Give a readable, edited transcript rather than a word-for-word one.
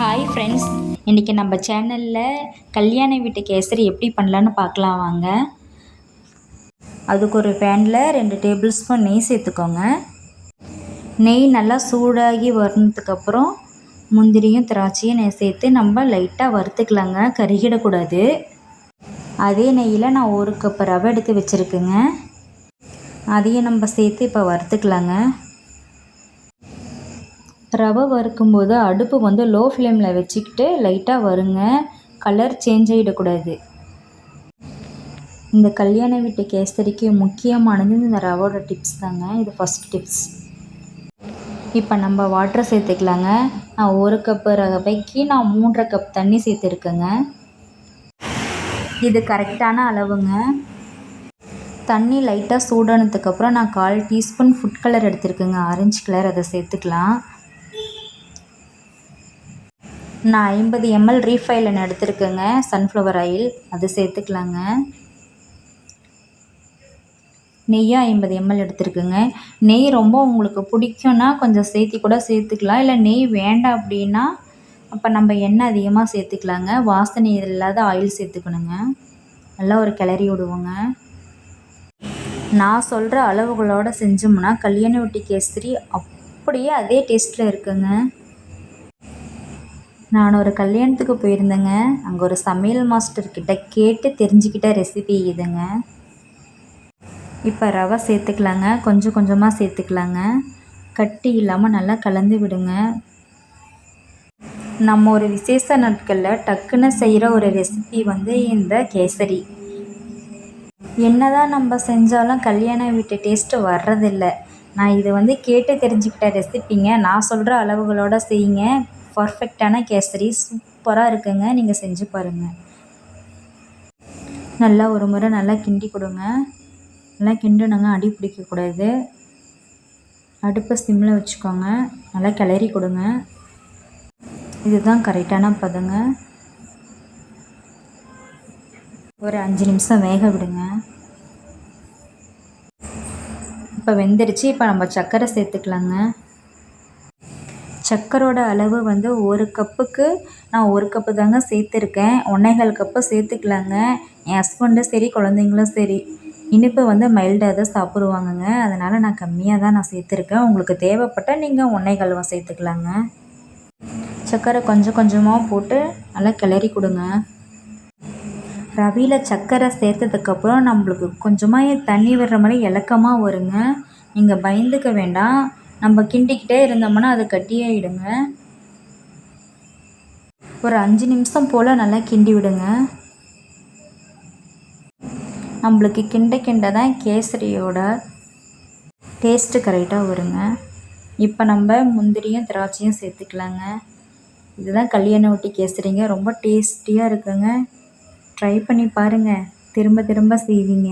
Hi friends, இன்றைக்கி நம்ம சேனலில் கல்யாண வீட்டு கேசரி எப்படி பண்ணலான்னு பார்க்கலாம் வாங்க. அதுக்கு ஒரு பேனில் 2 டேபிள் ஸ்பூன் நெய் சேர்த்துக்கோங்க. நெய் நல்லா சூடாகி வரதுக்கப்புறம் முந்திரியும் திராட்சையும் நெய் சேர்த்து நம்ம லைட்டாக வறுத்துக்கலாங்க, கருகிடக்கூடாது. அதே நெய்யில் நான் 1 கப் ரவை எடுத்து வச்சுருக்கேங்க, அதையும் நம்ம சேர்த்து இப்போ வறுத்துக்கலாங்க. ரவை வறுக்கும்போது அடுப்பு லோ ஃப்ளேமில் வச்சுக்கிட்டு லைட்டாக வருங்க, கலர் சேஞ்ச் ஆகிடக்கூடாது. இந்த கல்யாண வீட்டு கேசரிக்கு முக்கியமானது இந்த ரவோட டிப்ஸ் தாங்க. இது ஃபஸ்ட் டிப்ஸ். இப்போ நம்ம வாட்டர் சேர்த்துக்கலாங்க. நான் 1 கப்பு ரவைக்கு நான் 3.5 கப் தண்ணி சேர்த்துருக்கேங்க. இது கரெக்டான அளவுங்க. தண்ணி லைட்டாக சூடானதுக்கப்புறம் நான் 1/4 டீஸ்பூன் ஃபுட் கலர் எடுத்துருக்கேங்க, ஆரஞ்சு கலர். அதை சேர்த்துக்கலாம். நான் 50 ml ரீஃபைல் எடுத்துருக்கேங்க, சன்ஃப்ளவர் ஆயில். அது சேர்த்துக்கலாங்க. நெய்யும் 50 ml எடுத்துருக்குங்க. நெய் ரொம்ப உங்களுக்கு பிடிக்கும்னா கொஞ்சம் சேர்த்துக்கலாம். இல்லை நெய் வேண்டாம் அப்படின்னா அப்போ நம்ம எண்ணெய் அதிகமாக சேர்த்துக்கலாங்க. வாசனை இல்லாத ஆயில் சேர்த்துக்கணுங்க. நல்லா ஒரு கிளறி விடுவோங்க. நான் சொல்கிற அளவுகளோடு செஞ்சோம்னா கல்யாண வீட்டு கேசரி அப்படியே அதே டேஸ்ட்டில் இருக்குங்க. நான் ஒரு கல்யாணத்துக்கு போயிருந்தேங்க. அங்கே ஒரு சமையல் மாஸ்டர்கிட்ட கேட்டு தெரிஞ்சுக்கிட்ட ரெசிபி இதுங்க. இப்போ ரவை சேர்த்துக்கலாங்க, கொஞ்சம் கொஞ்சமாக சேர்த்துக்கலாங்க. கட்டி இல்லாமல் நல்லா கலந்து விடுங்க. நம்ம ஒரு விசேஷ நாட்களில் டக்குன்னு செய்கிற ஒரு ரெசிபி இந்த கேசரி. என்னதான் நம்ம செஞ்சாலும் கல்யாண வீட்டு டேஸ்ட்டு வர்றதில்ல. நான் இது கேட்டு தெரிஞ்சுக்கிட்ட ரெசிபிங்க. நான் சொல்கிற அளவுகளோடு செய்யுங்க. பர்ஃபெக்டான கேசரி சூப்பராக இருக்குங்க. நீங்கள் செஞ்சு பாருங்கள். நல்லா ஒரு முறை நல்லா கிண்டி கொடுங்க. நல்லா கிண்டணுங்க, அடி பிடிக்கக்கூடாது. அடுப்பை சிம்மில் வச்சுக்கோங்க. நல்லா கிளறி கொடுங்க. இதுதான் கரெக்டான பதங்க. ஒரு 5 நிமிஷம் வேக விடுங்க. இப்போ வெந்துருச்சு. இப்போ நம்ம சர்க்கரை சேர்த்துக்கலாங்க. சர்க்கரோட அளவு 1 கப்புக்கு நான் 1 கப்பு தாங்க சேர்த்துருக்கேன். 1.25 கப்பு சேர்த்துக்கலாங்க. என் ஹஸ்பண்டும் சரி, குழந்தைங்களும் சரி, இனிப்பு மைல்டாக தான் சாப்பிடுவாங்கங்க. அதனால் நான் கம்மியாக தான் நான் சேர்த்துருக்கேன். உங்களுக்கு தேவைப்பட்டால் நீங்கள் 1.25 சேர்த்துக்கலாங்க. சர்க்கரை கொஞ்சம் கொஞ்சமாக போட்டு நல்லா கிளறி கொடுங்க. ரவையில் சர்க்கரை சேர்த்ததுக்கப்புறம் நம்மளுக்கு கொஞ்சமாக தண்ணி வர்ற மாதிரி இலக்கமாக வருங்க. நீங்கள் பயந்துக்க வேண்டாம். நம்ம கிண்டிக்கிட்டே இருந்தோம்னா அது கட்டியாகிடுங்க. ஒரு 5 நிமிஷம் போல் நல்லா கிண்டி விடுங்க. நம்மளுக்கு கிண்ட தான் கேசரியோட டேஸ்ட்டு கரெக்டாக வருங்க. இப்போ நம்ம முந்திரியும் திராட்சையும் சேர்த்துக்கலாங்க. இதுதான் கல்யாண வீட்டு கேசரிங்க. ரொம்ப டேஸ்டியாக இருக்குங்க. ட்ரை பண்ணி பாருங்கள். திரும்ப திரும்ப செய்வீங்க.